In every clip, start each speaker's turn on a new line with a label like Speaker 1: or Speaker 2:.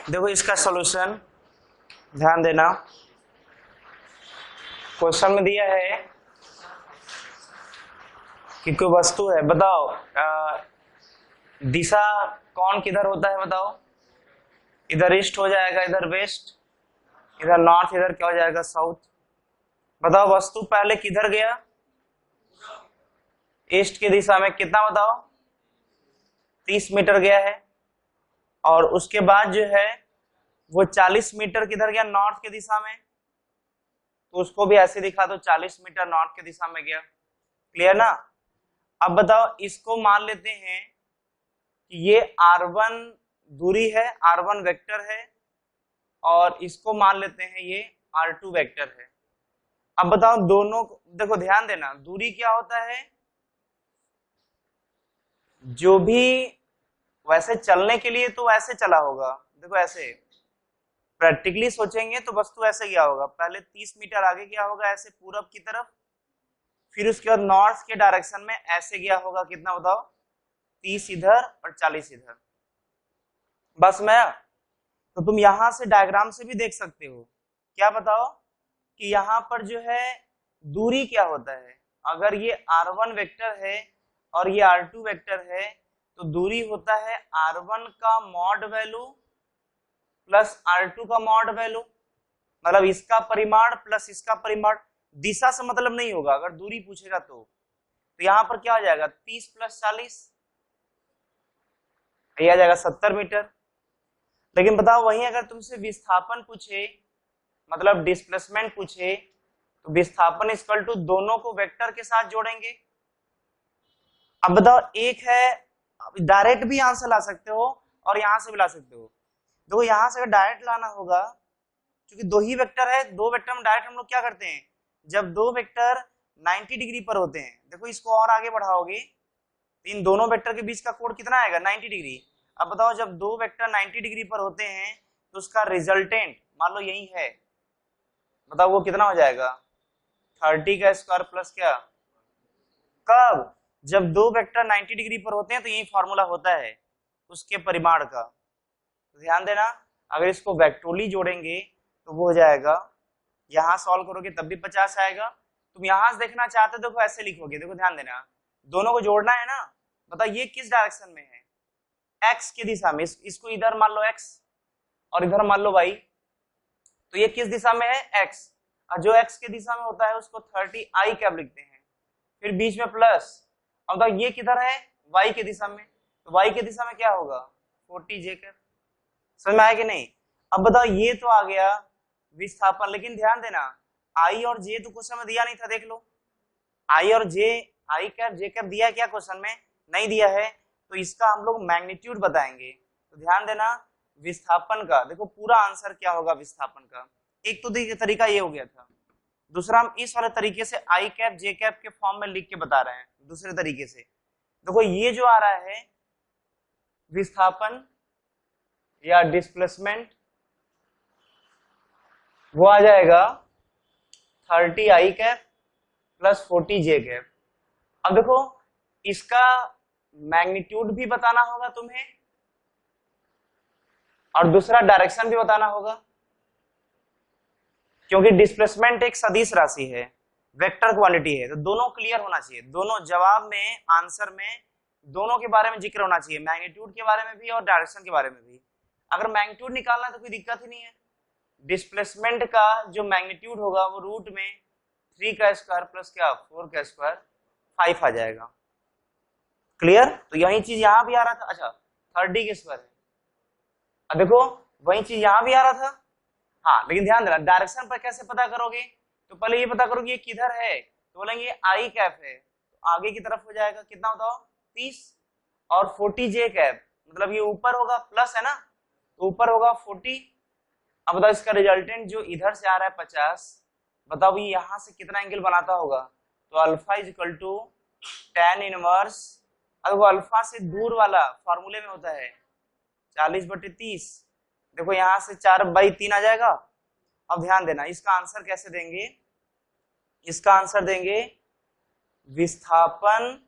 Speaker 1: देखो इसका सॉल्यूशन ध्यान देना। क्वेश्चन में दिया है कि कोई वस्तु है, बताओ दिशा कौन किधर होता है, बताओ। इधर ईस्ट हो जाएगा, इधर वेस्ट, इधर नॉर्थ, इधर क्या हो जाएगा साउथ। बताओ वस्तु पहले किधर गया, ईस्ट की दिशा में। कितना बताओ, 30 मीटर गया है। और उसके बाद जो है वो 40 मीटर किधर गया, नॉर्थ की दिशा में। तो उसको भी ऐसे दिखा दो, 40 मीटर नॉर्थ की दिशा में गया। क्लियर ना। अब बताओ इसको मान लेते हैं कि ये r1 दूरी है, r1 वेक्टर है, और इसको मान लेते हैं ये r2 वेक्टर है। अब बताओ दोनों को देखो, ध्यान देना, दूरी क्या होता है, जो भी वैसे चलने के लिए तो ऐसे चला होगा। देखो ऐसे प्रैक्टिकली सोचेंगे तो वस्तु ऐसे गया होगा, पहले 30 मीटर आगे गया होगा ऐसे पूरब की तरफ, फिर उसके बाद नॉर्थ के डायरेक्शन में ऐसे गया होगा। कितना बताओ, 30 इधर और 40 इधर। बस मैं तो तुम यहां से डायग्राम से भी देख सकते हो। क्या बताओ कि यहाँ पर जो है दूरी क्या होता है। अगर ये r1 वेक्टर है और ये r2 वेक्टर है तो दूरी होता है r1 का मॉड वैल्यू प्लस r2 का मॉड वैल्यू, मतलब इसका परिमाण प्लस इसका परिमाण। दिशा से मतलब नहीं होगा, अगर दूरी पूछेगा तो यहाँ पर क्या हो जाएगा, 30 प्लस 40, ये आ जाएगा 70 मीटर। लेकिन बताओ वहीं अगर तुमसे विस्थापन पूछे, मतलब डिस्प्लेसमेंट पूछे, तो विस्थापन इक्वल टू दोनों को वेक्टर के साथ जोड़ेंगे। अब बताओ एक है, डायरेक्ट भी आंसर ला सकते हो और यहां से भी ला सकते हो। देखो यहां से अगर डायरेक्ट लाना होगा, क्योंकि दो ही वेक्टर है, दो वेक्टर में डायरेक्ट हम लोग क्या करते हैं, जब दो वेक्टर 90 डिग्री पर होते हैं, देखो इसको और आगे बढ़ाओगे तो इन दोनों वेक्टर के बीच का कोण कितना आएगा, 90 डिग्री। अब बताओ जब दो वेक्टर 90 डिग्री पर होते हैं तो उसका रिजल्टेंट मान लो यही है, बताओ वो कितना हो जाएगा, 30 का स्क्वायर प्लस क्या। कब, जब दो वेक्टर 90 डिग्री पर होते हैं तो यही फॉर्मूला होता है उसके परिमाण का। तो ध्यान देना, अगर इसको वेक्टोरली जोड़ेंगे तो वो हो जाएगा, यहां सॉल्व करोगे तब भी 50 आएगा। तुम यहां से देखना चाहते हो, देखो ऐसे लिखोगे, देखो ध्यान देना, दोनों को जोड़ना है ना। बताओ ये किस डायरेक्शन में है, एक्स की दिशा में। इसको इधर मान लो एक्स और इधर मान लो वाई, तो ये किस दिशा में है, एक्स। और जो एक्स की दिशा में होता है उसको 30 आई कैप लिखते हैं, फिर बीच में प्लस। अब बताओ ये किधर है, वाई की दिशा में, तो वाई की दिशा में क्या होगा, 40 जे कैप। समझ में आया कि नहीं। अब बताओ ये तो आ गया विस्थापन, लेकिन ध्यान देना आई और जे तो क्वेश्चन में दिया नहीं था, देख लो आई और जे, आई कैप जे कैप दिया है क्या क्वेश्चन में, नहीं दिया है। तो इसका हम लोग मैग्नीट्यूड बताएंगे। तो ध्यान देना विस्थापन का, देखो पूरा आंसर क्या होगा विस्थापन का। एक तो देखिए तरीका ये हो गया था, दूसरा हम इस वाले तरीके से आई कैप जे कैप के फॉर्म में लिख के बता रहे हैं दूसरे तरीके से। देखो ये जो आ रहा है विस्थापन या डिस्प्लेसमेंट, वो आ जाएगा 30 आई कैप प्लस 40 जे कैप। अब देखो इसका मैग्नीट्यूड भी बताना होगा तुम्हें और दूसरा डायरेक्शन भी बताना होगा, क्योंकि डिस्प्लेसमेंट एक सदिश राशि है, वेक्टर क्वांटिटी है। तो दोनों क्लियर होना चाहिए, दोनों जवाब में, आंसर में दोनों के बारे में जिक्र होना चाहिए, मैग्नीट्यूड के बारे में भी और डायरेक्शन के बारे में भी। अगर मैग्नीट्यूड निकालना है तो कोई दिक्कत ही नहीं है। डिस्प्लेसमेंट का जो मैग्नीट्यूड होगा वो रूट में 3 का स्क्वायर प्लस क्या 4 का स्क्वायर 5 आ जाएगा। क्लियर। तो यही चीज यहां भी आ रहा था, अच्छा 30 के स्क्वायर है। अब देखो वही चीज यहां भी आ रहा था, हाँ, लेकिन ध्यान देना डायरेक्शन पर कैसे पता करोगे, तो पहले ये पता करोगे ये किधर है, तो बोलेंगे आई कैप है, तो आगे की तरफ हो जाएगा कितना बताओ 30, और 40 जे कैप, मतलब ये ऊपर होगा प्लस है ना, तो ऊपर होगा 40। अब बताओ इसका रिजल्टेंट जो इधर से आ रहा है 50, बताओ ये यहां से कितना एंगल बनाता होगा, तो alpha is equal to tan inverse, अब वो अल्फा से दूर वाला फॉर्मूले में होता है 40/30, देखो यहां से 4/3 आ जाएगा। अब ध्यान देना इसका आंसर कैसे देंगे, इसका आंसर देंगे विस्थापन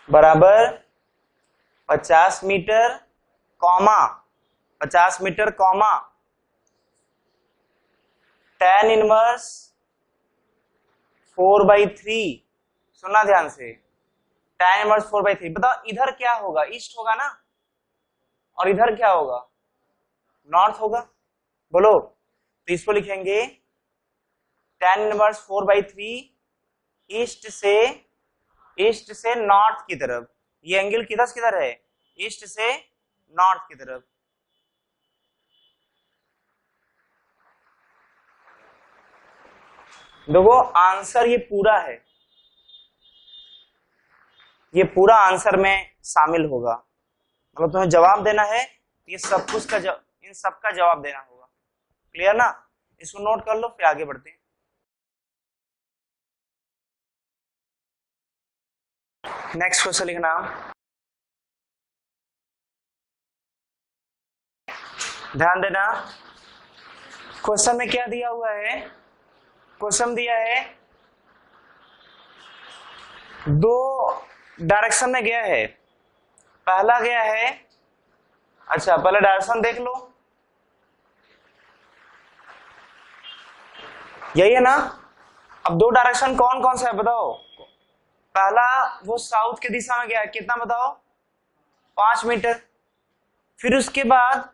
Speaker 1: बराबर 50 metre comma 50 metre comma tan inverse 4/3। सुनना ध्यान से, tan इनवर्स 4/3। बताओ इधर क्या होगा, ईस्ट होगा ना, और इधर क्या होगा, नॉर्थ होगा। बोलो, तो इसको लिखेंगे tan इनवर्स 4/3 ईस्ट से नॉर्थ की तरफ। ये एंगल किधर से किधर है, ईस्ट से नॉर्थ की तरफ। देखो आंसर ये पूरा है, ये पूरा आंसर में शामिल होगा। मतलब तुम्हें जवाब देना है, ये सब कुछ का इन सब का जवाब देना होगा। क्लियर ना, इसको नोट कर लो, फिर आगे बढ़ते हैं। नेक्स्ट क्वेश्चन लिखना, ध्यान देना। क्वेश्चन में क्या दिया हुआ है, क्वेश्चन दिया है दो डायरेक्शन में गया है। पहला गया है, अच्छा पहले डायरेक्शन देख लो, यही है ना। अब दो डायरेक्शन कौन कौन सा है बताओ। पहला वो साउथ की दिशा में गया है, कितना बताओ, 5 मीटर। फिर उसके बाद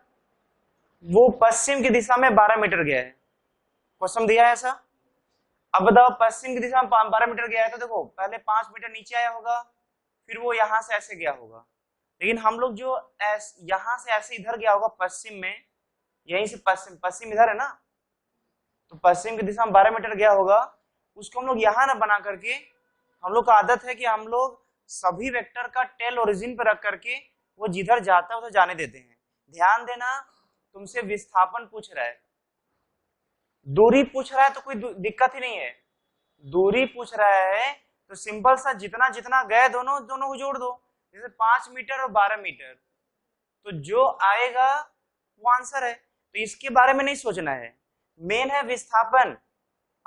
Speaker 1: वो पश्चिम की दिशा में 12 मीटर गया है। क्वेश्चन दिया है ऐसा। अब बताओ पश्चिम की दिशा में 12 मीटर गया है, तो देखो पहले 5 मीटर नीचे आया होगा, फिर वो यहां से ऐसे गया होगा। लेकिन हम लोग जो यहां से ऐसे इधर गया होगा पश्चिम में, यहीं से पश्चिम इधर है ना, तो पश्चिम की दिशा में 12 मीटर गया होगा, उसको हम लोग यहां ना बना करके, हम लोग का आदत है कि हम लोग सभी वेक्टर का टेल ओरिजिन पर रख करके वो जिधर जाता है उधर जाने देते हैं। ध्यान देना, तुमसे विस्थापन पूछ रहा है, दूरी पूछ रहा है तो कोई दिक्कत ही नहीं है। दूरी पूछ रहा है तो सिंपल सा जितना जितना गए दोनों को जोड़ दो। जैसे 5 मीटर और 12 मीटर, तो जो आएगा वो आंसर है। तो इसके बारे में नहीं सोचना है, मेन है विस्थापन।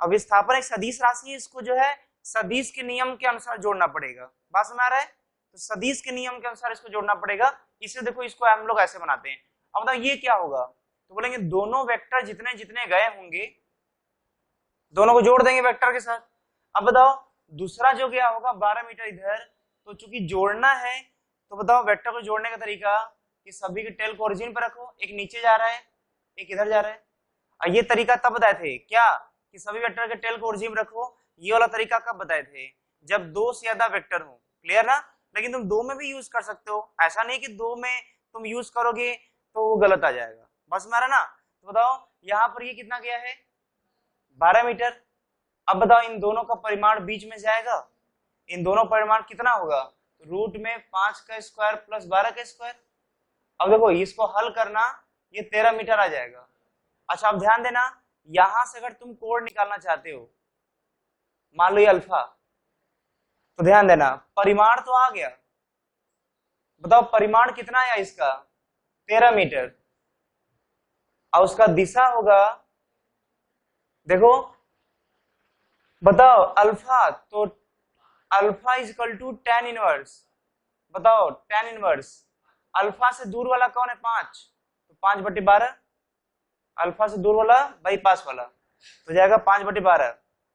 Speaker 1: अब विस्थापन एक सदिश राशि है, इसको जो है सदिश के नियम के अनुसार जोड़ना पड़ेगा। बात समझ आ रहा है, तो सदिश के नियम के अनुसार इसको जोड़ना पड़ेगा। इसे देखो, इसको हम लोग ऐसे बनाते हैं। अब बताओ ये क्या होगा, तो बोलेंगे दोनों वेक्टर जितने जितने गए होंगे दोनों को जोड़ देंगे वेक्टर के साथ। अब बताओ दूसरा जो गया होगा 12 मीटर इधर, तो चूंकि जोड़ना है तो बताओ वेक्टर को जोड़ने का तरीका कि सभी के टेल को ओरिजिन पर रखो, एक नीचे जा रहा है एक इधर जा रहा है। और ये तरीका तब बताए थे क्या कि सभी वेक्टर के टेल को ओरिजिन रखो, ये वाला तरीका कब बताए थे, जब दो से ज्यादा वेक्टर हो। क्लियर ना, लेकिन तुम दो में भी यूज कर सकते हो, ऐसा नहीं कि दो में तुम यूज करोगे तो वो गलत आ जाएगा। बस मारा ना, तो बताओ यहाँ पर ये कितना गया है 12 मीटर। अब बताओ इन दोनों का परिमाण बीच में जाएगा, इन दोनों परिमाण कितना होगा, रूट में 5 का स्क्वायर प्लस 12 का स्क्वायर। अब देखो इसको हल करना, ये 13 मीटर आ जाएगा। अच्छा अब ध्यान देना, यहां से अगर तुम कोण निकालना चाहते हो, मान लो ये अल्फा, तो ध्यान देना परिमाण तो आ गया। बताओ परिमाण कितना आया इसका, 13 मीटर। और उसका दिशा होगा, देखो बताओ अल्फा, तो alpha is equal to tan inverse. बताओ tan इनवर्स अल्फा से दूर वाला कौन है, 5, तो 5/12। अल्फा से दूर वाला भाई पास वाला, तो जाएगा 5/12।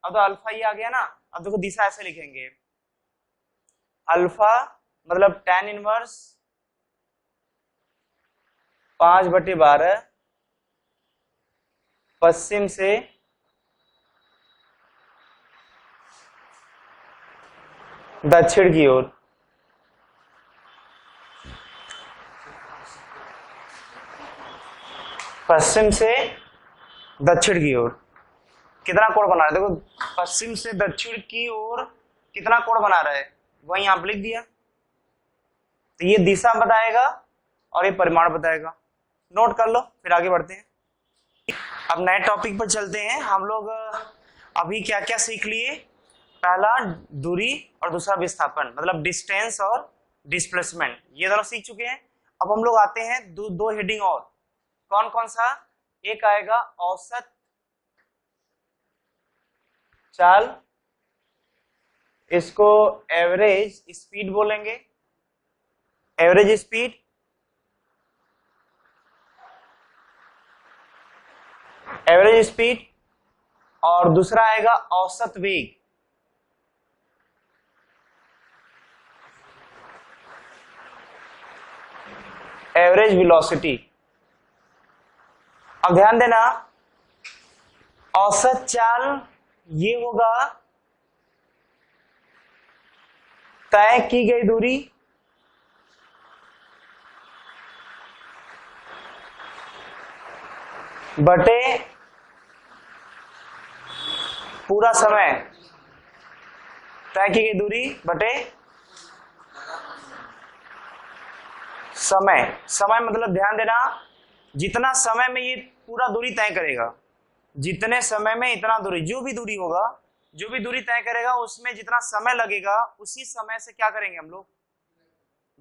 Speaker 1: अब तो अल्फा ये आ गया ना। अब देखो दिशा ऐसे लिखेंगे, अल्फा मतलब tan इनवर्स 5/12 पश्चिम से दक्षिण की ओर। पश्चिम से दक्षिण की ओर कितना कोण बना रहा है, देखो पश्चिम से दक्षिण की ओर कितना कोण बना रहा है, वही यहां पर लिख दिया। तो ये दिशा बताएगा और ये परिमाण बताएगा, नोट कर लो, फिर आगे बढ़ते हैं। अब नए टॉपिक पर चलते हैं। हम लोग अभी क्या क्या सीख लिए, पहला दूरी और दूसरा विस्थापन, मतलब डिस्टेंस और डिस्प्लेसमेंट, ये दोनों सीख चुके हैं। अब हम लोग आते हैं दो हेडिंग और, कौन कौन सा, एक आएगा औसत चाल, इसको एवरेज स्पीड बोलेंगे, एवरेज स्पीड, एवरेज स्पीड, और दूसरा आएगा औसत वेग, एवरेज वेलोसिटी। अब ध्यान देना, औसत चाल ये होगा तय की गई दूरी बटे पूरा समय, तय की गई दूरी बटे समय। समय मतलब ध्यान देना, जितना समय में ये पूरा दूरी तय करेगा, जितने समय में इतना दूरी, जो भी दूरी होगा, जो भी दूरी तय करेगा उसमें जितना समय लगेगा उसी समय से क्या करेंगे हम लोग,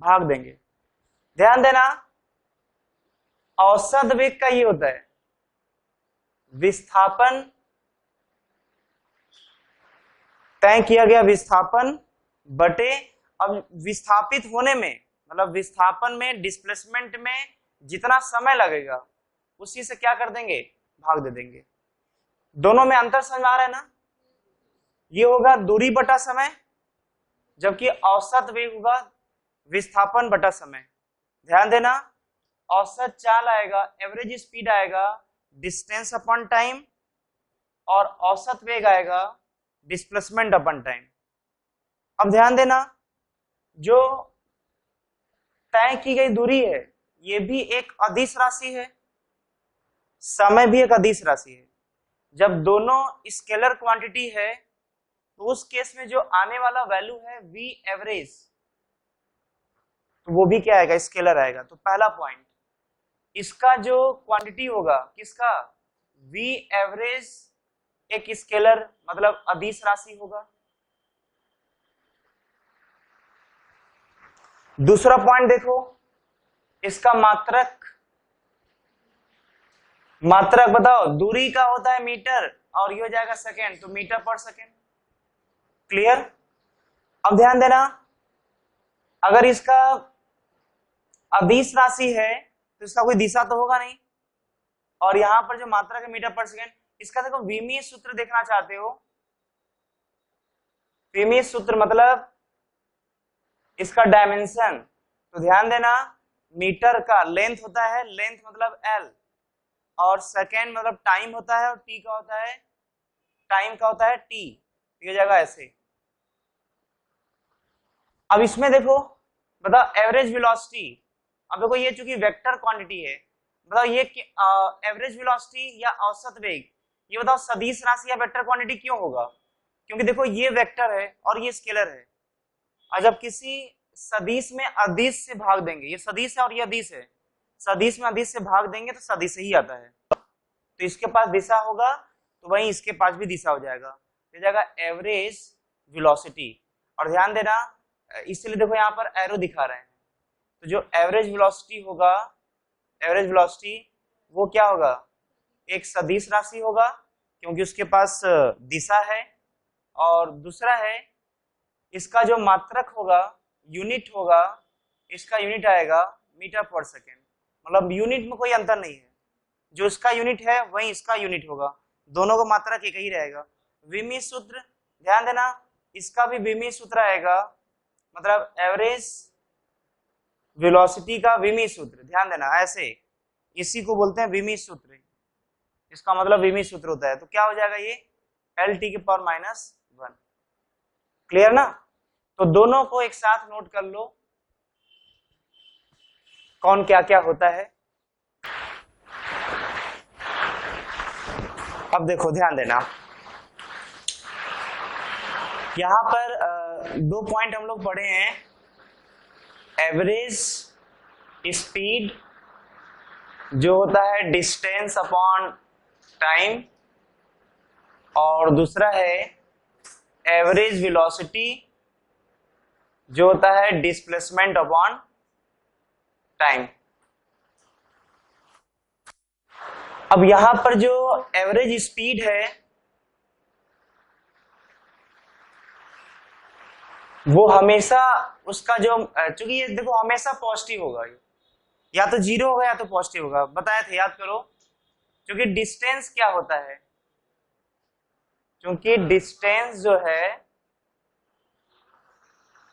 Speaker 1: भाग देंगे। ध्यान देना, औसत वेग का ये होता है विस्थापन, तय किया गया विस्थापन बटे, अब विस्थापित होने में मतलब विस्थापन में, डिस्प्लेसमेंट में जितना समय लगेगा उसी से क्या कर देंगे, भाग दे देंगे। दोनों में अंतर समझ आ रहा है ना? ये होगा दूरी बटा समय, जबकि औसत वेग होगा विस्थापन बटा समय। ध्यान देना, औसत चाल आएगा, एवरेज स्पीड आएगा डिस्टेंस अपॉन टाइम, और औसत वेग आएगा डिस्प्लेसमेंट अपॉन टाइम। अब ध्यान देना, जो तय की गई दूरी है ये भी एक अदिश राशि है, समय भी एक अदिश राशि है। जब दोनों स्केलर क्वांटिटी है तो उस केस में जो आने वाला वैल्यू है वी एवरेज, तो वो भी क्या आएगा, स्केलर आएगा। तो पहला पॉइंट, इसका जो क्वांटिटी होगा किसका, वी एवरेज, एक स्केलर मतलब अदिश राशि होगा। दूसरा पॉइंट देखो, इसका मात्रक, मात्रक बताओ, दूरी का होता है मीटर और ये हो जाएगा सेकेंड, तो मीटर पर सेकेंड। क्लियर? अब ध्यान देना, अगर इसका अदिश राशि है तो इसका कोई दिशा तो होगा नहीं, और यहां पर जो मात्रक है मीटर पर सेकेंड, इसका देखो विमीय सूत्र देखना चाहते हो, विमीय सूत्र मतलब इसका डायमेंशन। तो ध्यान देना, मीटर का लेंथ होता है, लेंथ मतलब एल, और सेकेंड मतलब टाइम होता है, और टी का होता है, टाइम का होता है टी। ये जाएगा ऐसे। अब इसमें देखो, बताओ एवरेज वेलोसिटी, अब देखो ये चूंकि वेक्टर क्वांटिटी है, बताओ ये एवरेज वेलोसिटी या औसत वेग, ये बताओ सदिश राशि या वेक्टर क्वांटिटी क्यों होगा? क्योंकि देखो ये वेक्टर है और ये स्केलर है, और जब किसी सदिश में अदिश से भाग देंगे, ये सदिश है और ये अदिश है, सदिश में अदिश से भाग देंगे तो सदिश ही आता है, तो इसके पास दिशा होगा तो वहीं इसके पास भी दिशा हो जाएगा, हो जाएगा एवरेज वेलोसिटी। और ध्यान देना, इसलिए देखो यहाँ पर एरो दिखा रहे हैं, तो जो एवरेज वेलोसिटी होगा, एवरेज वेलोसिटी वो क्या होगा, एक सदिश राशि होगा क्योंकि उसके पास दिशा है, और दूसरा है इसका जो मात्रक होगा, यूनिट होगा, इसका यूनिट आएगा मीटर पर सेकेंड, मतलब यूनिट में कोई अंतर नहीं है, जो इसका यूनिट है वही इसका यूनिट होगा, दोनों का मात्रक एक ही रहेगा। विमीय सूत्र, ध्यान देना, इसका भी विमीय सूत्र आएगा, मतलब एवरेज वेलोसिटी का विमीय सूत्र, ध्यान देना ऐसे, इसी को बोलते हैं विमीय सूत्र, इसका मतलब विमीय सूत्र होता है। तो क्या हो जाएगा ये, एल टी की पावर -1। क्लियर ना? तो दोनों को एक साथ नोट कर लो, कौन क्या क्या होता है। अब देखो ध्यान देना, यहां पर दो पॉइंट हम लोग पढ़े हैं, एवरेज स्पीड जो होता है डिस्टेंस अपॉन टाइम, और दूसरा है एवरेज वेलोसिटी जो होता है डिस्प्लेसमेंट अपॉन टाइम। अब यहां पर जो एवरेज स्पीड है वो हमेशा उसका जो चूंकि ये देखो हमेशा पॉजिटिव होगा, या तो जीरो होगा या तो पॉजिटिव होगा, बताए थे, याद करो। क्योंकि डिस्टेंस क्या होता है, क्योंकि डिस्टेंस जो है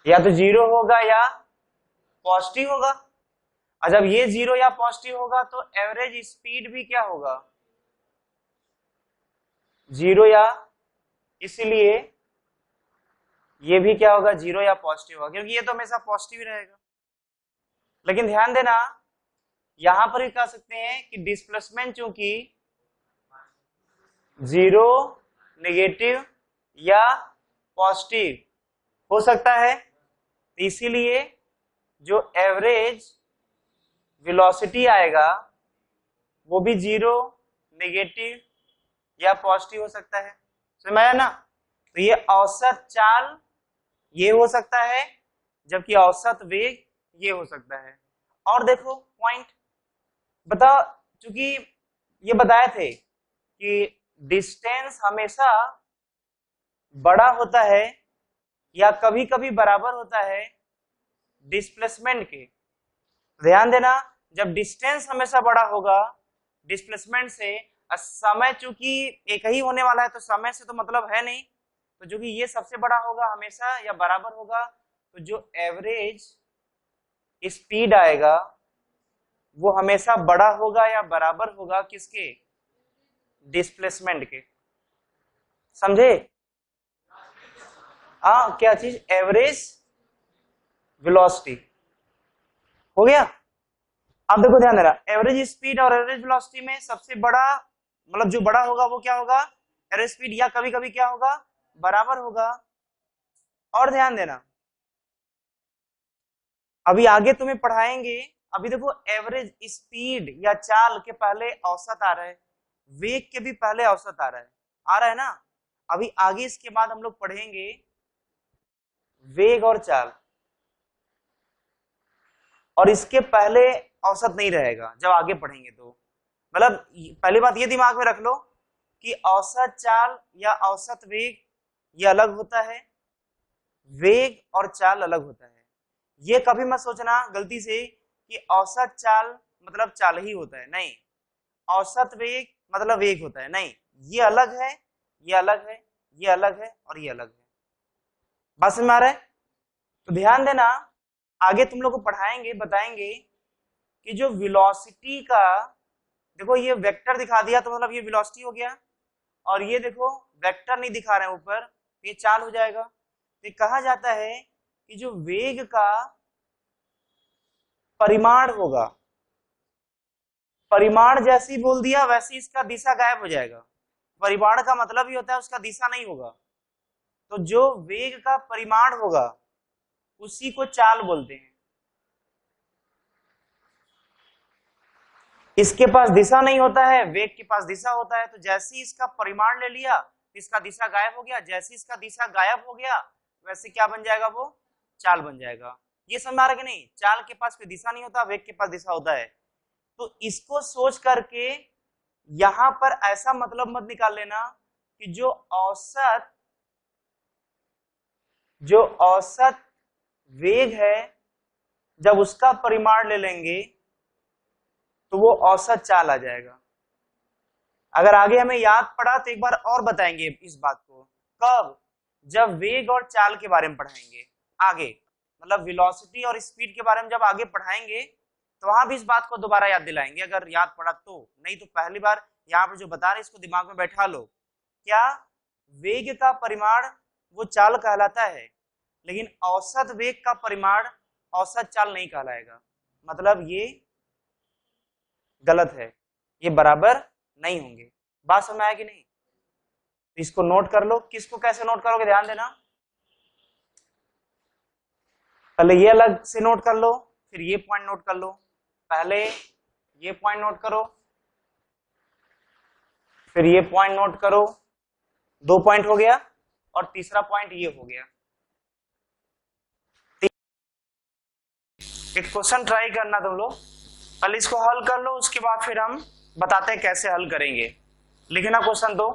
Speaker 1: या तो जीरो होगा या पॉजिटिव होगा, और जब ये जीरो या पॉजिटिव होगा तो एवरेज स्पीड भी क्या होगा, जीरो या, इसीलिए ये भी क्या होगा, जीरो या पॉजिटिव होगा, क्योंकि ये तो हमेशा पॉजिटिव ही रहेगा। लेकिन ध्यान देना यहां पर भी कह सकते हैं कि डिस्प्लेसमेंट चूंकि जीरो, नेगेटिव या पॉजिटिव हो सकता है, इसीलिए जो एवरेज वेलोसिटी आएगा वो भी जीरो, नेगेटिव या पॉजिटिव हो सकता है। समझ आया ना? तो ये औसत चाल ये हो सकता है, जबकि औसत वेग ये हो सकता है। और देखो पॉइंट बता, चूंकि ये बताए थे कि डिस्टेंस हमेशा बड़ा होता है या कभी कभी बराबर होता है डिस्प्लेसमेंट के। ध्यान देना, जब डिस्टेंस हमेशा बड़ा होगा डिस्प्लेसमेंट से, समय चूंकि एक ही होने वाला है तो समय से तो मतलब है नहीं, तो जो कि ये सबसे बड़ा होगा हमेशा या बराबर होगा, तो जो एवरेज स्पीड आएगा वो हमेशा बड़ा होगा या बराबर होगा किसके, डिस्प्लेसमेंट के। समझे? हाँ, क्या चीज, एवरेज वेलोसिटी हो गया। अब देखो ध्यान देना, एवरेज स्पीड और एवरेज वेलोसिटी में सबसे बड़ा मतलब जो बड़ा होगा वो क्या होगा, एवरेज स्पीड, या कभी कभी क्या होगा, बराबर होगा। और ध्यान देना अभी आगे तुम्हें पढ़ाएंगे, अभी देखो एवरेज स्पीड या चाल के पहले औसत आ रहा है, वेग के भी पहले औसत आ रहा है ना। अभी आगे इसके बाद हम लोग पढ़ेंगे वेग और चाल, और इसके पहले औसत नहीं रहेगा जब आगे पढ़ेंगे तो। मतलब पहली बात ये दिमाग में रख लो कि औसत चाल या औसत वेग ये अलग होता है, वेग और चाल अलग होता है। ये कभी मत सोचना गलती से कि औसत चाल मतलब चाल ही होता है, नहीं। औसत वेग मतलब वेग होता है, नहीं। ये अलग है, ये अलग है, ये अलग है और ये अलग है। बात समझ में आ रहा है? तो ध्यान देना, आगे तुम लोग को पढ़ाएंगे, बताएंगे कि जो वेलोसिटी का, देखो ये वेक्टर दिखा दिया तो मतलब ये वेलोसिटी हो गया, और ये देखो वेक्टर नहीं दिखा रहे हैं ऊपर, ये चाल हो जाएगा। ये कहा जाता है कि जो वेग का परिमाण होगा, परिमाण जैसी बोल दिया वैसे इसका दिशा गायब हो जाएगा। परिमाण का मतलब ही होता है उसका दिशा नहीं होगा। तो जो वेग का परिमाण होगा उसी को चाल बोलते हैं। इसके पास दिशा नहीं होता है, वेग के पास दिशा होता है। तो जैसे ही इसका परिमाण ले लिया इसका दिशा गायब हो गया, जैसे इसका दिशा गायब हो गया वैसे क्या बन जाएगा, वो चाल बन जाएगा। ये समझ आ रहा है कि नहीं? चाल के पास कोई दिशा नहीं होता, वेग के पास दिशा होता है। तो इसको सोच करके यहां पर ऐसा मतलब मत निकाल लेना कि जो औसत वेग है जब उसका परिमाण ले लेंगे तो वो औसत चाल आ जाएगा। अगर आगे हमें याद पड़ा तो एक बार और बताएंगे इस बात को। कब? जब वेग और चाल के बारे में पढ़ाएंगे आगे, मतलब वेलोसिटी और स्पीड के बारे में जब आगे पढ़ाएंगे तो वहां भी इस बात को दोबारा याद दिलाएंगे अगर याद पड़ा तो। नहीं तो पहली बार यहाँ पर जो बता रहे इसको दिमाग में बैठा लो। क्या? वेग का परिमाण वो चाल कहलाता है, लेकिन औसत वेग का परिमाण औसत चाल नहीं कहलाएगा। मतलब ये गलत है, ये बराबर नहीं होंगे। बात समझ आया कि नहीं? इसको नोट कर लो। किसको कैसे नोट करोगे ध्यान देना, पहले ये अलग से नोट कर लो, फिर ये पॉइंट नोट कर लो। पहले ये पॉइंट नोट करो, फिर ये पॉइंट नोट करो। 2 पॉइंट हो गया, और तीसरा पॉइंट ये हो गया। एक क्वेश्चन ट्राई करना तुम लोग, पहले इसको हल कर लो, उसके बाद फिर हम बताते हैं कैसे हल करेंगे। लिखना क्वेश्चन दो।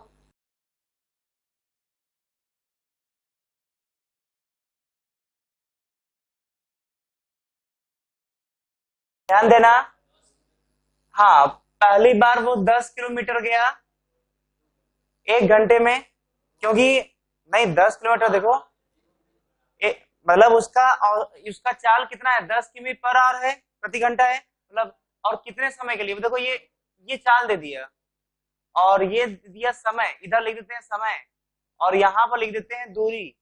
Speaker 1: ध्यान देना। हाँ, पहली बार वो 10 किलोमीटर गया 1 घंटे में, क्योंकि नहीं 10 किलोमीटर देखो, मतलब उसका चाल कितना है, 10 किमी/आवर है, प्रति घंटा है, मतलब और कितने समय के लिए देखो, ये चाल दे दिया और ये दिया समय, इधर लिख देते हैं समय और यहाँ पर लिख देते हैं दूरी,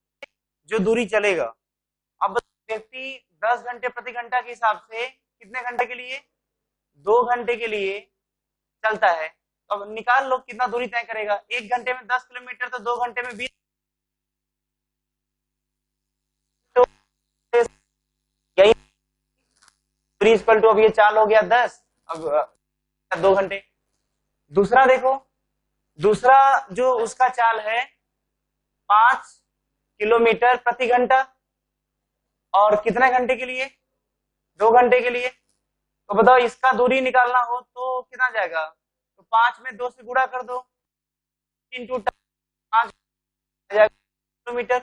Speaker 1: जो दूरी चलेगा। अब व्यक्ति 10 घंटे प्रति घंटा के हिसाब से कितने घंटे के लिए, 2 घंटे के लिए चलता है। अब निकाल लो कितना दूरी तय करेगा, 1 घंटे में 10 किलोमीटर, तो 2 घंटे में 20, तो यही दूरी इक्वल टू, अब ये चाल हो गया 10, अब 2 घंटे। दूसरा देखो, दूसरा जो उसका चाल है 5 किलोमीटर प्रति घंटा, और कितने घंटे के लिए, 2 घंटे के लिए। तो बताओ इसका दूरी निकालना हो तो कितना जाएगा, तो 5 में 2 से गुणा कर दो, इंटू 5 किलोमीटर,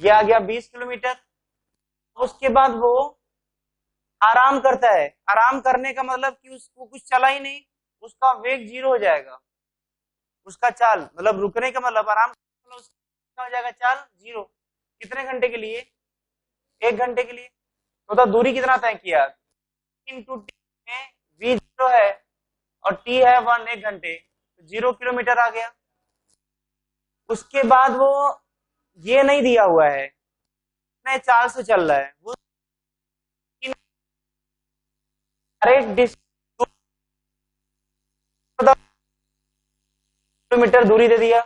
Speaker 1: ये आ गया 20 किलोमीटर। उसके बाद वो आराम करता है, आराम करने का मतलब कि उसको कुछ चला ही नहीं, उसका वेग 0 हो जाएगा, उसका चाल मतलब रुकने का मतलब आराम, मतलब उसका हो जाएगा चाल 0। कितने घंटे के लिए, 1 घंटे के लिए। तो दूरी कितना तय किया, इंटू टी में v 0 है और t है 1, 1 घंटे, तो 0 किलोमीटर आ गया। उसके बाद वो ये नहीं दिया हुआ है, कितने चाल से चल रहा है, वो किलोमीटर दूरी दे दिया।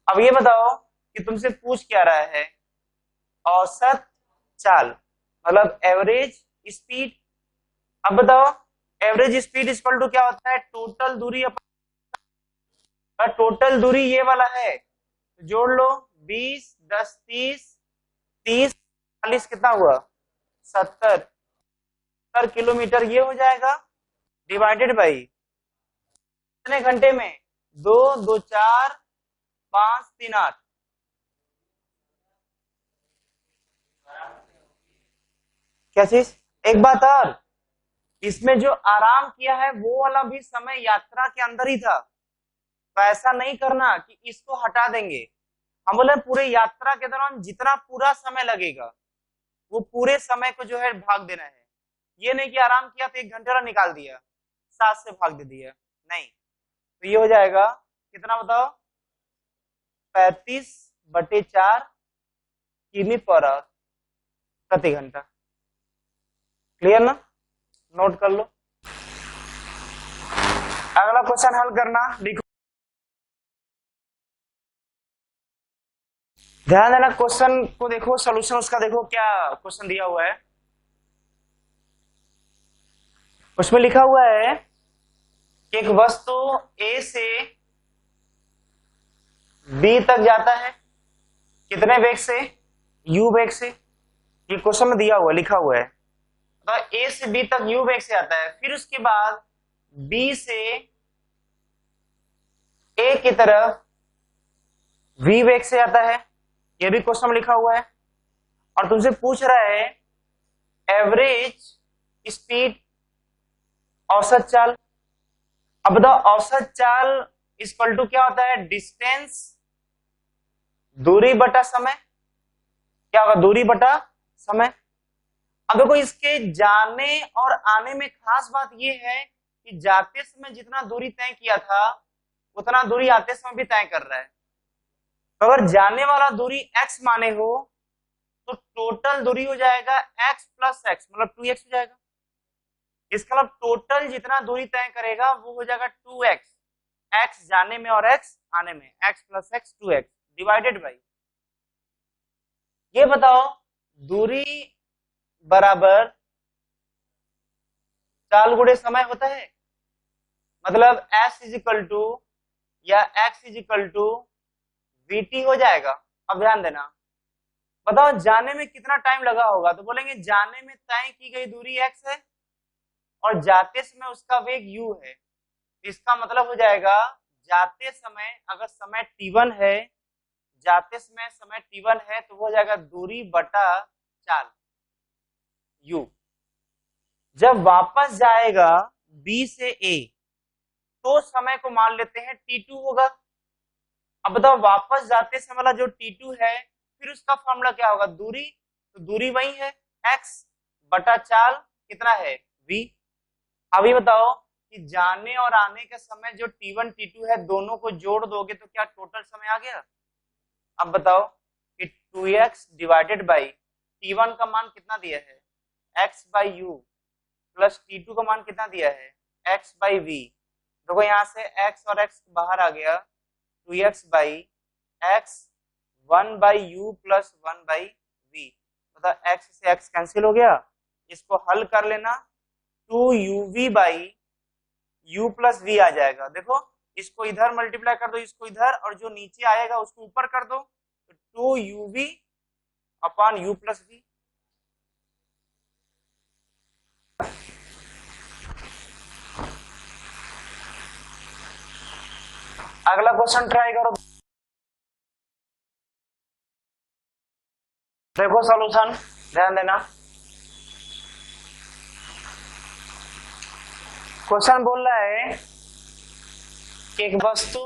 Speaker 1: अब ये बताओ कि तुमसे पूछ क्या रहा है, औसत चाल मतलब एवरेज स्पीड। अब बताओ एवरेज स्पीड इक्वल टू क्या होता है, टोटल दूरी अपॉन, टोटल दूरी ये वाला है, जोड़ लो 20, 10, 30, 30, 40, कितना हुआ 70 किलोमीटर, ये हो जाएगा डिवाइडेड बाई कितने घंटे में, 2, 2, 4, 5, 3, 8। क्या चीज, एक बात और, इसमें जो आराम किया है वो वाला भी समय यात्रा के अंदर ही था, तो ऐसा नहीं करना कि इसको हटा देंगे। हम बोले पूरे यात्रा के दौरान जितना पूरा समय लगेगा वो पूरे समय को जो है भाग देना है, ये नहीं कि आराम किया तो 1 घंटे वाला निकाल दिया 7 से भाग दे दिया, नहीं। तो ये हो जाएगा कितना बताओ, 35/4 किमी/आवर प्रति घंटा। क्लियर ना, नोट कर लो। अगला क्वेश्चन हल करना, लिखो। ध्यान देना क्वेश्चन को देखो, सॉल्यूशन उसका देखो क्या क्वेश्चन दिया हुआ है। उसमें लिखा हुआ है कि एक वस्तु ए से बी तक जाता है, कितने वेग से, यू वेग से। ये क्वेश्चन में दिया हुआ लिखा हुआ है, तो ए से बी तक यू वेग से आता है, फिर उसके बाद बी से ए की तरफ वी वेग से आता है, ये भी क्वेश्चन में लिखा हुआ है। और तुमसे पूछ रहा है एवरेज स्पीड, औसत चाल। अब बताओ औसत चाल इक्वल टू क्या होता है, डिस्टेंस, दूरी बटा समय। क्या होगा, दूरी बटा समय। अब देखो इसके जाने और आने में खास बात यह है कि जाते समय जितना दूरी तय किया था उतना दूरी आते समय भी तय कर रहा है। तो अगर जाने वाला दूरी x माने हो तो टोटल दूरी हो जाएगा x प्लस x, मतलब 2x हो जाएगा। इसका मतलब टोटल जितना दूरी तय करेगा वो हो जाएगा 2x, x जाने में और x आने में, x plus x 2x divided by, ये बताओ दूरी बराबर चाल गुणे समय होता है, मतलब s इज इक्वल टू या x is equal to vt हो जाएगा। अब ध्यान देना, बताओ जाने में कितना टाइम लगा होगा, तो बोलेंगे जाने में तय की गई दूरी x है और जाते समय उसका वेग u है। इसका मतलब हो जाएगा जाते समय अगर समय t1 है, जाते समय समय t1 है, तो वो हो जाएगा दूरी बटा चाल u। जब वापस जाएगा बी से ए तो समय को मान लेते हैं t2 होगा। अब बताओ वापस जाते समय वाला जो t2 है फिर उसका फॉर्मूला क्या होगा, दूरी, तो दूरी वही है x बटा चाल कितना है v। अभी बताओ कि जाने और आने के समय जो t1 t2 है दोनों को जोड़ दोगे तो क्या टोटल समय आ गया। अब बताओ कि 2x डिवाइडेड बाई t1 का मान कितना दिया है x by u plus t2 का मान कितना दिया है x बाई v। देखो यहाँ से x और x बाहर आ गया 2x by x 1 by u plus 1 by v, मतलब x से x कैंसिल हो गया। इसको हल कर लेना 2uv by u plus v आ जाएगा। देखो इसको इधर मल्टीप्लाई कर दो, इसको इधर, और जो नीचे आएगा उसको ऊपर कर दो, तो 2uv upon u plus v। अगला क्वेश्चन ट्राई करो, देखो सॉल्यूशन ध्यान देना। क्वेश्चन बोल रहा है कि एक वस्तु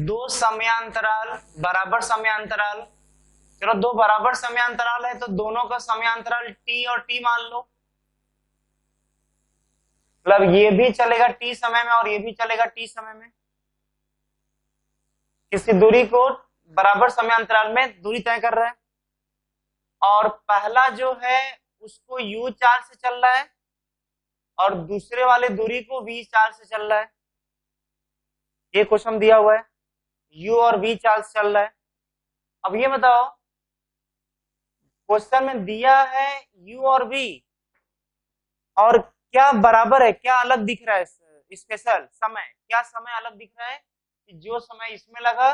Speaker 1: दो समयांतराल बराबर समयांतराल, चलो दो बराबर समयांतराल है तो दोनों का समयांतराल t और t मान लो, मतलब ये भी चलेगा t समय में और ये भी चलेगा t समय में। किसी दूरी को बराबर समयांतराल में दूरी तय कर रहे हैं और पहला जो है उसको u चाल से चल रहा है और दूसरे वाले दूरी को v चाल से चल रहा है। ये क्वेश्चन दिया हुआ है u और v चाल से चल रहा है। अब ये बताओ क्वेश्चन में दिया है u और v और क्या बराबर है, क्या अलग दिख रहा है, स्पेशल समय, क्या समय अलग दिख रहा है कि जो समय इसमें लगा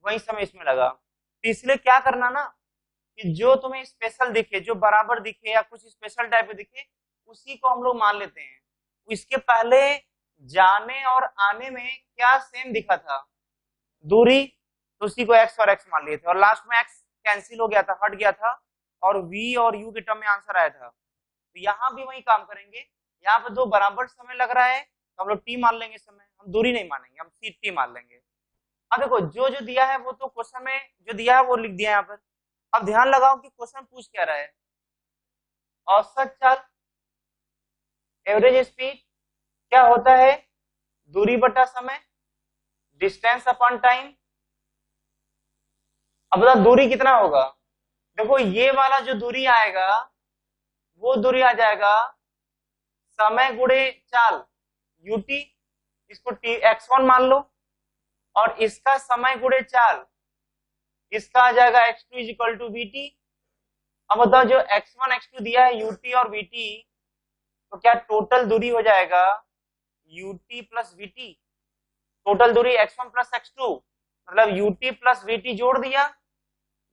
Speaker 1: वही समय इसमें लगा। तो इसलिए क्या करना ना कि जो तुम्हें स्पेशल दिखे, जो बराबर दिखे या कुछ स्पेशल टाइप में दिखे उसी को हम लोग मान लेते हैं। इसके पहले जाने और आने में क्या सेम दिखा था, दूरी, तो उसी को x और x मान लिए थे और लास्ट में x कैंसिल हो गया था, हट गया था और v और u के टर्म में आंसर आया था। तो यहाँ भी वही काम करेंगे, यहाँ पे दो बराबर समय लग रहा है तो हम लोग t मान लेंगे समय, हम दूरी नहीं मानेंगे, हम t मान लेंगे। अब देखो जो जो दिया है वो तो क्वेश्चन में जो दिया है वो लिख दिया है यहाँ पर। अब ध्यान लगाओ कि क्वेश्चन पूछ क्या रहा है, औसत चाल एवरेज स्पीड क्या होता है, दूरी बटा समय, डिस्टेंस अपॉन टाइम। अब बता दूरी कितना होगा, देखो ये वाला जो दूरी आएगा वो दूरी आ जाएगा समय गुणे चाल ut, इसको x1 मान लो, और इसका समय गुणे चाल इसका आ जाएगा x2 इक्वल टू vt। अब बताओ जो x1 x2 दिया है ut और vt, तो क्या टोटल दूरी हो जाएगा ut प्लस vt, टोटल दूरी x1 प्लस x2 मतलब ut प्लस vt जोड़ दिया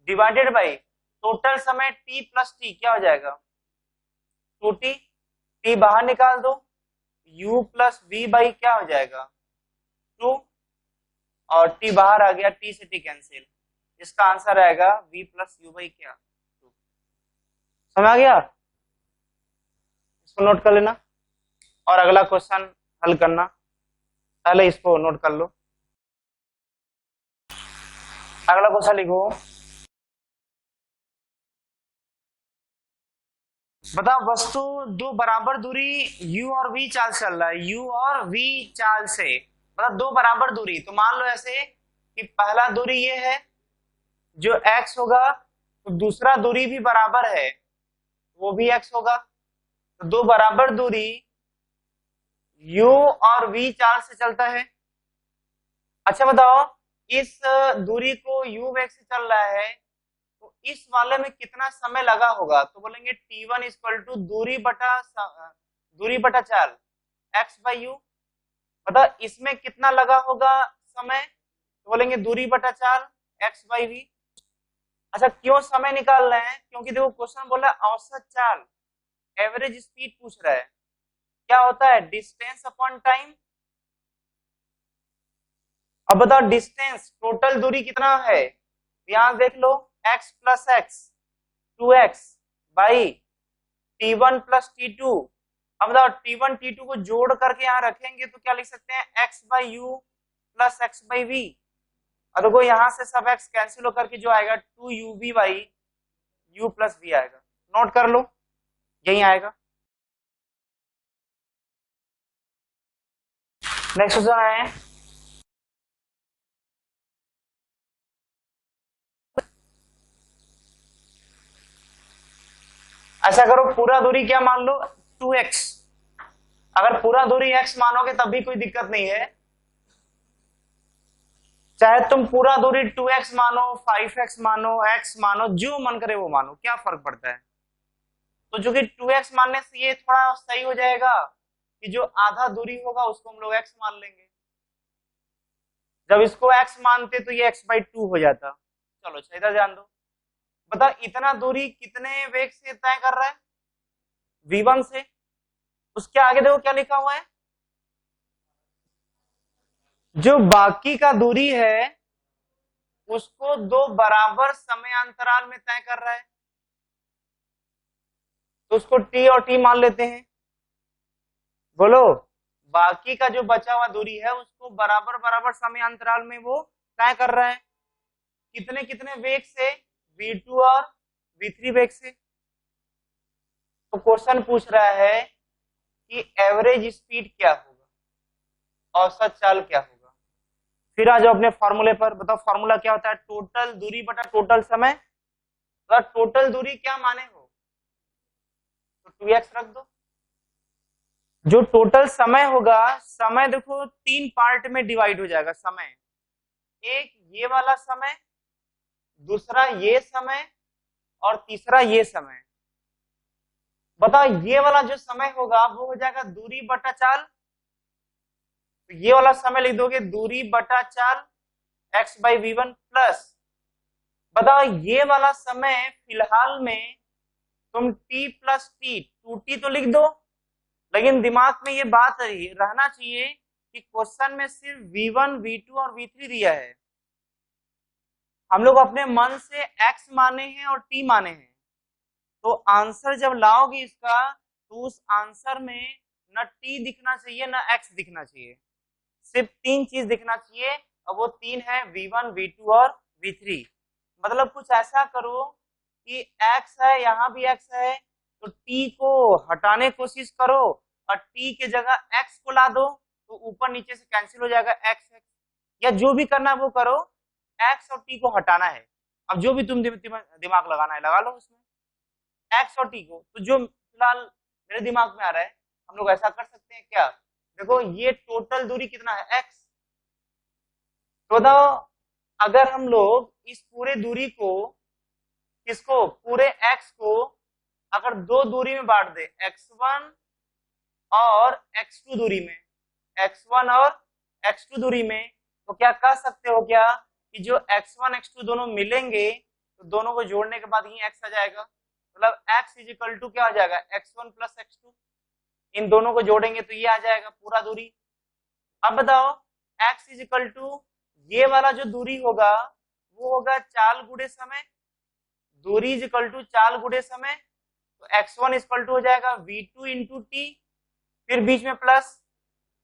Speaker 1: डिवाइडेड बाई टोटल समय t प्लस t, क्या हो जाएगा 2t, t बाहर निकाल दो, u प्लस v बाई क्या हो जाएगा 2 और t बाहर आ गया, t से t कैंसिल, इसका आंसर आएगा v प्लस यू बाई क्या 2। समझ आ गया, इसको नोट कर लेना और अगला क्वेश्चन हल करना, पहले इसको नोट कर लो। अगला क्वेश्चन लिखो, बता वस्तु दो बराबर दूरी u और v चाल से चल रहा है, u और v चाल से, मतलब दो बराबर दूरी, तो मान लो ऐसे कि पहला दूरी ये है जो x होगा तो दूसरा दूरी भी बराबर है वो भी x होगा, तो दो बराबर दूरी u और v चाल से चलता है। अच्छा बताओ इस दूरी को u वेग से चल रहा है तो इस वाले में कितना समय लगा होगा, तो बोलेंगे t1 इक्वल टू दूरी बटा चाल x बाई यू, मतलब इसमें कितना लगा होगा समय, तो बोलेंगे दूरी बटा चाल x बाई v। अच्छा क्यों समय निकाल रहे हैं, क्योंकि देखो क्वेश्चन बोला औसत चाल एवरेज स्पीड पूछ रहा है, क्या होता है डिस्टेंस अपॉन टाइम। अब बताओ डिस्टेंस टोटल दूरी कितना है, यहां देख लो x plus x 2x by t1 plus t2 अब बताओ T1 T2 को जोड़ करके यहाँ रखेंगे तो क्या लिख सकते हैं, x by u plus x by v. और देखो यहाँ से सब x कैंसिल होकर के जो आएगा 2UV by u plus v आएगा। नोट कर लो, यही आएगा। नेक्स्ट क्वेश्चन है, ऐसा करो पूरा दूरी क्या मान लो 2x। अगर पूरा दूरी x मानोगे तब भी कोई दिक्कत नहीं है, चाहे तुम पूरा दूरी 2x मानो, 5x मानो, x मानो, जो मन करे वो मानो, क्या फर्क पड़ता है। तो जो कि 2x मानने से ये थोड़ा सही हो जाएगा कि जो आधा दूरी होगा उसको हम लोग x मान लेंगे। जब इसको x मानते तो ये x बाई 2 हो जाता। चलो अच्छा इधर ध्यान दो, बता इतना दूरी कितने वेग से तय कर रहा है, v1 से। उसके आगे देखो क्या लिखा हुआ है, जो बाकी का दूरी है उसको दो बराबर समय अंतराल में तय कर रहा है, तो उसको t और t मान लेते हैं। बोलो, बाकी का जो बचा हुआ दूरी है उसको बराबर बराबर समय अंतराल में वो तय कर रहा है, कितने कितने वेग से, v2 और v3 वेग से। तो क्वेश्चन पूछ रहा है कि एवरेज स्पीड क्या होगा, औसत चाल क्या होगा। फिर आ जाओ अपने फॉर्मूले पर, बताओ फॉर्मूला क्या होता है, टोटल दूरी बटा टोटल समय। तो टोटल दूरी क्या माने हो, तो 2x रख दो। जो टोटल समय होगा, समय देखो 3 पार्ट में डिवाइड हो जाएगा समय, एक ये वाला समय, दूसरा ये समय, और तीसरा ये समय। बताओ ये वाला जो समय होगा वो हो जाएगा दूरी बटा चाल, तो ये वाला समय लिख दोगे दूरी बटा चाल x बाई v1 प्लस, बताओ ये वाला समय फिलहाल में तुम t प्लस टी 2t तो लिख दो, लेकिन दिमाग में ये बात रहना चाहिए कि क्वेश्चन में सिर्फ v1 v2 और v3 दिया है, हम लोग अपने मन से x माने हैं और t माने हैं। तो आंसर जब लाओगे इसका तो उस आंसर में न t दिखना चाहिए न x दिखना चाहिए, सिर्फ 3 चीज दिखना चाहिए, और वो 3 है v1 v2 और v3। मतलब कुछ ऐसा करो कि x है, यहाँ भी x है, तो t को हटाने की कोशिश करो और t के जगह x को ला दो, तो ऊपर नीचे से कैंसिल हो जाएगा x x, या जो भी करना है वो करो, x और t को हटाना है। अब जो भी तुम दिमाग लगाना है लगा लो उसमें, x और t को। तो जो फिलहाल मेरे दिमाग में आ रहा है, हम लोग ऐसा कर सकते हैं क्या, देखो ये टोटल दूरी कितना है x, तो बताओ अगर हम लोग इस पूरे दूरी को, किसको, पूरे x को अगर दो दूरी में बांट दे, x1 और x2 दूरी में, x1 और x2 दूरी में, तो क्या कह सकते हो क्या कि जो x1 x2 दोनों मिलेंगे तो दोनों को जोड़ने के बाद ही x आ जाएगा, मतलब x इज इक्वल टू क्या हो जाएगा x1 प्लस x2, इन दोनों को जोड़ेंगे तो ये आ जाएगा पूरा दूरी। अब बताओ x इज इक्वल टू ये वाला जो दूरी होगा वो होगा चाल गुणे समय, दूरी इज इक्वल टू चाल गुणे समय, तो x1 इक्वल टू हो जाएगा v2 इंटू टी, फिर बीच में प्लस।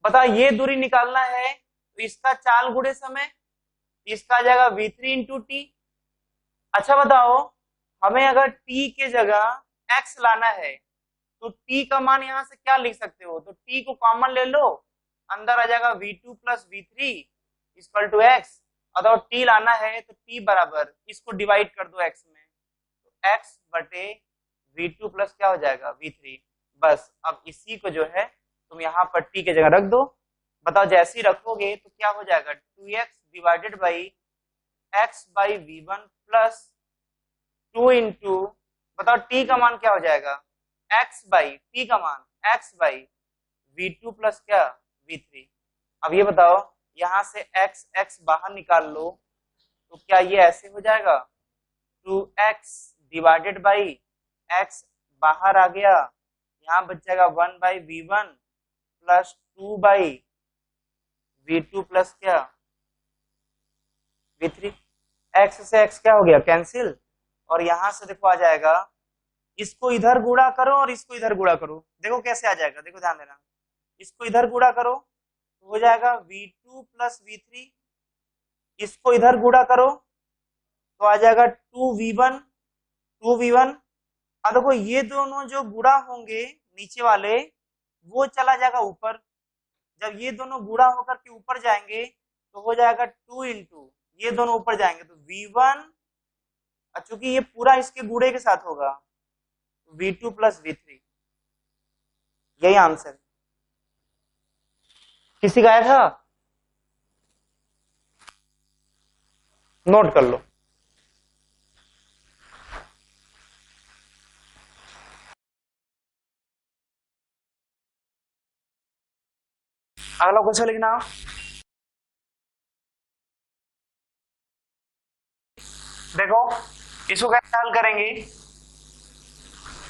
Speaker 1: बताओ ये दूरी निकालना है तो इसका चाल गुणे समय, इसका आ जाएगा v3 इंटू टी। अच्छा बताओ हमें अगर t के जगह x लाना है तो t का मान यहां से क्या लिख सकते हो, तो t को कॉमन ले लो, अंदर आ जाएगा v2 plus v3 equal to x, अगर t लाना है तो t बराबर इसको डिवाइड कर दो x में, तो x बटे v2 प्लस क्या हो जाएगा v3। बस अब इसी को जो है तुम यहाँ पर t के जगह रख दो। बताओ जैसे ही रखोगे तो क्या हो जाएगा 2x divided by x by v1 plus 2 into, बताओ t का मान क्या हो जाएगा x बाई, t का मान x बाई v2 प्लस क्या v3। अब ये बताओ यहाँ से x बाहर निकाल लो तो क्या ये ऐसे हो जाएगा, 2x डिवाइडेड बाई x बाहर आ गया, यहाँ बच जाएगा 1 by v1 plus 2 by v2 plus क्या v3। x से x क्या हो गया कैंसिल, और यहां से देखो आ जाएगा इसको इधर गुणा करो और इसको इधर गुणा करो, देखो कैसे आ जाएगा, देखो ध्यान देना। इसको इधर गुणा करो तो हो जाएगा V2 प्लस V3, इसको इधर गुणा करो तो आ जाएगा 2V1, 2V1। अब देखो ये दोनों जो गुणा होंगे नीचे वाले वो चला जाएगा ऊपर, जब ये दोनों गुणा होकर के ऊपर जाएंगे तो हो जाएगा 2 इंटू ये दोनों ऊपर जाएंगे तो V1, चूंकि ये पूरा इसके गुणे के साथ होगा V2 प्लस V3, यही आंसर। किसी का आया था? नोट कर लो। अगला क्वेश्चन लिखना। देखो इसको कैसे हल करेंगे।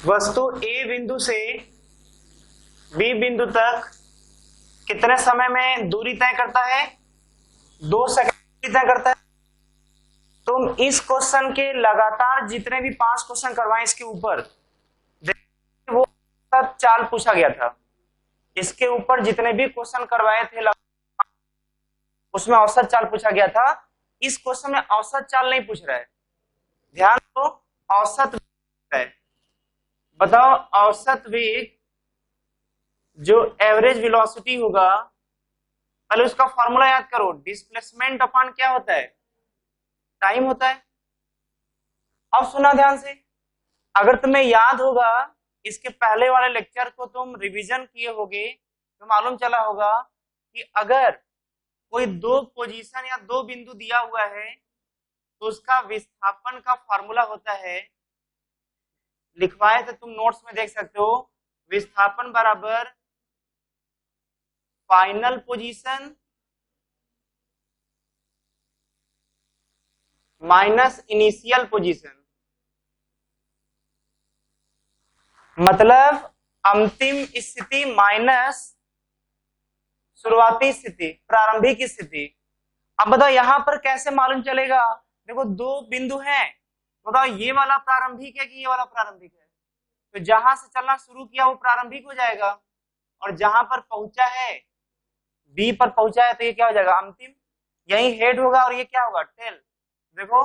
Speaker 1: वस्तु ए बिंदु से बी बिंदु तक कितने समय में दूरी तय करता है? 2 सेकंड दूरी तय करता है। तुम इस क्वेश्चन के लगातार जितने भी 5 क्वेश्चन करवाए इसके ऊपर, वो सब चाल पूछा गया था। इसके ऊपर जितने भी क्वेश्चन करवाए थे उसमें औसत चाल पूछा गया था। इस क्वेश्चन में औसत चाल नहीं पूछ रहा है, ध्यान दो, औसत है। बताओ औसत वेग जो एवरेज वेलोसिटी होगा, पहले उसका फॉर्मूला याद करो। डिस्प्लेसमेंट अपॉन क्या होता है? टाइम होता है। अब सुना ध्यान से, अगर तुम्हें याद होगा इसके पहले वाले लेक्चर को तुम रिवीजन किए होगे तो मालूम चला होगा कि अगर कोई 2 पोजीशन या 2 बिंदु दिया हुआ है तो उसका विस्थापन का फॉर्मूला होता है, लिखवाए थे तुम नोट्स में देख सकते हो, विस्थापन बराबर final position minus initial position. मतलब अंतिम स्थिति माइनस शुरुआती स्थिति, प्रारंभिक स्थिति। अब बताओ यहां पर कैसे मालूम चलेगा? देखो 2 बिंदु हैं, बताओ ये वाला प्रारंभिक है कि ये वाला प्रारंभिक है? तो जहां से चलना शुरू किया वो प्रारंभिक हो जाएगा, और जहां पर पहुंचा है बी पर पहुंचा है तो ये क्या हो जाएगा? अंतिम। यही हेड होगा और ये क्या होगा? टेल। देखो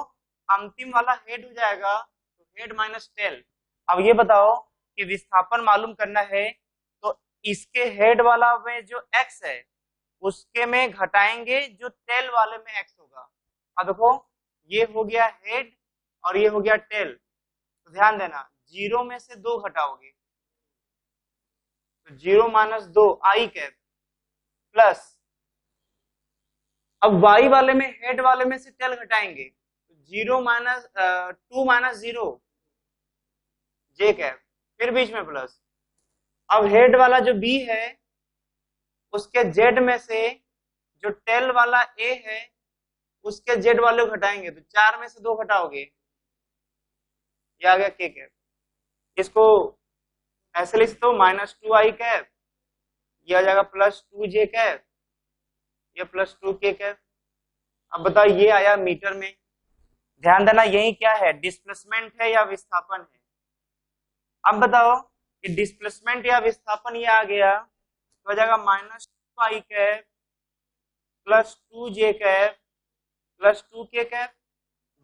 Speaker 1: अंतिम वाला हेड हो जाएगा तो हेड माइनस टेल। अब ये बताओ कि विस्थापन मालूम करना है तो इसके हेड वाला में जो एक्स है उसके में घटाएंगे जो टेल वाले में एक्स होगा। अब देखो ये हो गया हेड और ये हो गया टेल, तो ध्यान देना 0 में से 2 घटाओगे तो 0 माइनस 2 आई कैप प्लस, अब वाई वाले में हेड वाले में से टेल घटाएंगे तो 0 माइनस 2 माइनस 0 जे कैप, फिर बीच में प्लस। अब हेड वाला जो बी है उसके जेड में से जो टेल वाला ए है उसके जेड वाले को घटाएंगे तो 4 में से 2 घटाओगे, ये आ गया के कैप। इसको ऐसे लिख दो माइनस 2 आई कैप, ये आ जाएगा प्लस 2 जे कैप, ये प्लस 2 के कैप। अब बताओ ये आया मीटर में। ध्यान देना यही क्या है? डिस्प्लेसमेंट है या विस्थापन है? अब बताओ कि डिस्प्लेसमेंट या विस्थापन ये आ गया तो हो जाएगा माइनस 2 आई कैप प्लस 2 जे कैप प्लस 2 के कैप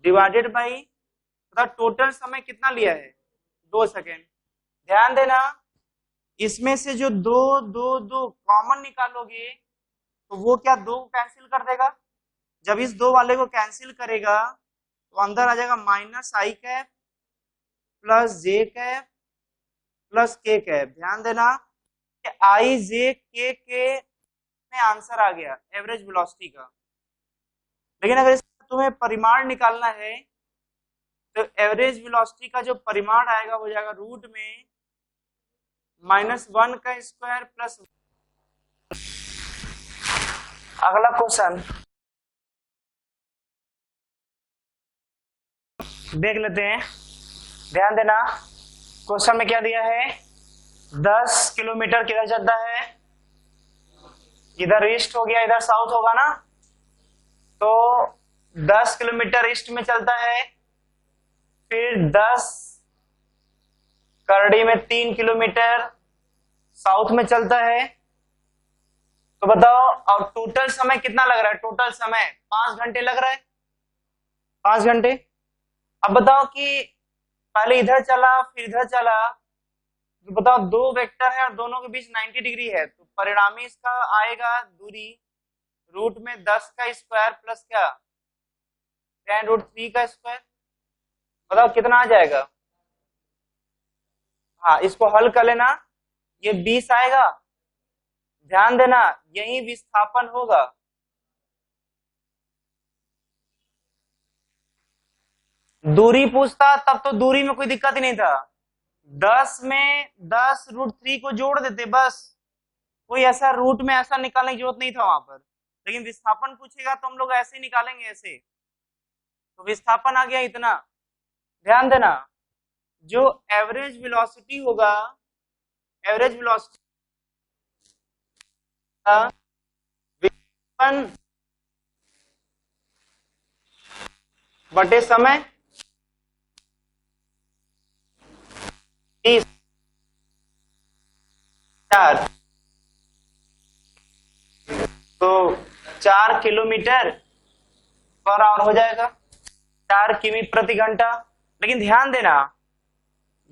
Speaker 1: डिवाइडेड बाई, मतलब टोटल समय कितना लिया है? 2 सेकेंड। ध्यान देना इसमें से जो 2 2 2 कॉमन निकालोगे तो वो क्या 2 को कैंसिल कर देगा। जब इस 2 वाले को कैंसिल करेगा तो अंदर आ जाएगा माइनस आई कैप प्लस जे कैप प्लस के कैप। ध्यान देना आई जे के में आंसर आ गया एवरेज वेलोसिटी का। लेकिन अगर इसका तुम्हें परिमाण निकालना है तो एवरेज वेलोसिटी का जो परिमाण आएगा हो जाएगा रूट में -1 का स्क्वायर प्लस। अगला क्वेश्चन देख लेते हैं, ध्यान देना। क्वेश्चन में क्या दिया है? 10 किलोमीटर किधर चलता है? इधर ईस्ट हो गया, इधर साउथ होगा ना, तो 10 किलोमीटर ईस्ट में चलता है, फिर 10 करड़ी में 3 किलोमीटर साउथ में चलता है। तो बताओ, और टोटल समय कितना लग रहा है? टोटल समय 5 घंटे लग रहा है, 5 घंटे। अब बताओ कि पहले इधर चला फिर इधर चला, तो बताओ दो वेक्टर है और दोनों के बीच 90 डिग्री है, तो परिणामी इसका आएगा दूरी रूट में 10 का स्क्वायर प्लस क्या 10√3 का स्क्वायर। बताओ कितना आ जाएगा? हाँ, इसको हल कर लेना, ये 20 आएगा। ध्यान देना, यही विस्थापन होगा। दूरी पूछता तब तो दूरी में कोई दिक्कत ही नहीं था, 10 में 10√3 को जोड़ देते बस, कोई ऐसा रूट में ऐसा निकालने की जरूरत नहीं था वहां पर। लेकिन विस्थापन पूछेगा तो हम लोग ऐसे ही निकालेंगे, ऐसे। तो विस्थापन आ गया इतना। ध्यान देना, जो एवरेज वेलोसिटी होगा, एवरेज वेलोसिटी विस्थापन बटे समय 4, तो 4 किलोमीटर पर आवर हो जाएगा, 4 किमी प्रति घंटा। लेकिन ध्यान देना,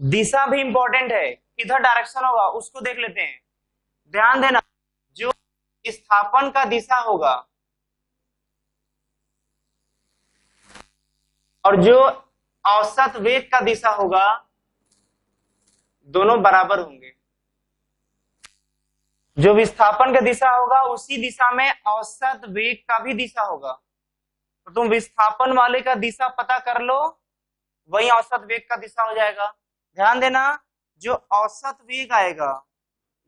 Speaker 1: दिशा भी इंपॉर्टेंट है, किधर डायरेक्शन होगा उसको देख लेते हैं। ध्यान देना, जो विस्थापन का दिशा होगा और जो औसत वेग का दिशा होगा, दोनों बराबर होंगे। जो विस्थापन का दिशा होगा उसी दिशा में औसत वेग का भी दिशा होगा। तो तुम विस्थापन वाले का दिशा पता कर लो, वही औसत वेग का दिशा हो जाएगा। ध्यान देना, जो औसत वेग आएगा,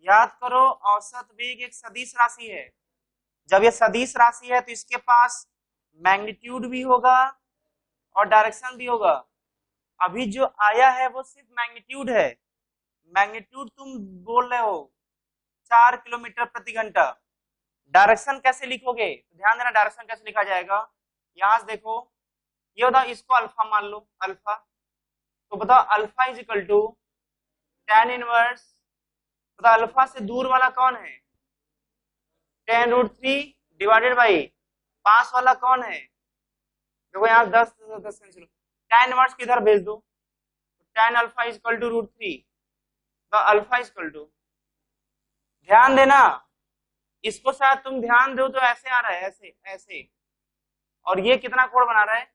Speaker 1: याद करो औसत वेग एक सदिश राशि है। जब ये सदिश राशि है तो इसके पास मैग्नीट्यूड भी होगा और डायरेक्शन भी होगा। अभी जो आया है वो सिर्फ मैग्नीट्यूड है। मैग्नीट्यूड तुम बोल रहे हो 4 किलोमीटर प्रति घंटा, डायरेक्शन कैसे लिखोगे? ध्यान देना, डायरेक्शन कैसे लिखा जाएगा। यहां से देखो, ये होता, इसको अल्फा मान लो, अल्फा। तो बताओ alpha is equal to tan inverse, बताओ अल्फा से दूर वाला कौन है? tan√3 डिवाइडेड बाई पास वाला कौन है? देखो यहाँ 10 कैंसिल, tan इनवर्स किधर भेज दो, tan alpha is equal to √3, तो अल्फा इज इक्वल टू, ध्यान देना, इसको शायद तुम ध्यान दो तो ऐसे आ रहा है, ऐसे ऐसे, और ये कितना कोण बना रहा है?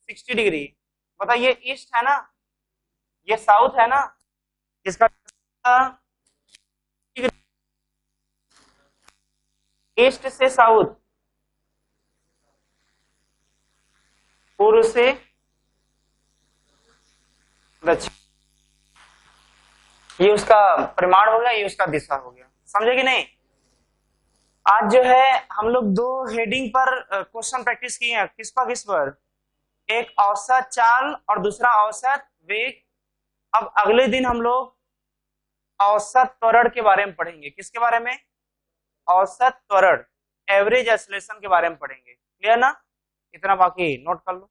Speaker 1: 60 डिग्री। बताओ ये ईस्ट है ना, ये साउथ है ना, इसका ईस्ट से साउथ, पूर्व से दक्षिण, ये उसका परिमाण हो गया, ये उसका दिशा हो गया। समझे कि नहीं? आज जो है हम लोग 2 हेडिंग पर क्वेश्चन प्रैक्टिस किए हैं। किस पर? एक औसत चाल और दूसरा औसत वेग। अब अगले दिन हम लोग औसत त्वरण के बारे में पढ़ेंगे। किसके बारे में? औसत त्वरण, एवरेज एक्सेलरेशन के बारे में पढ़ेंगे। क्लियर ना? इतना बाकी नोट कर लो।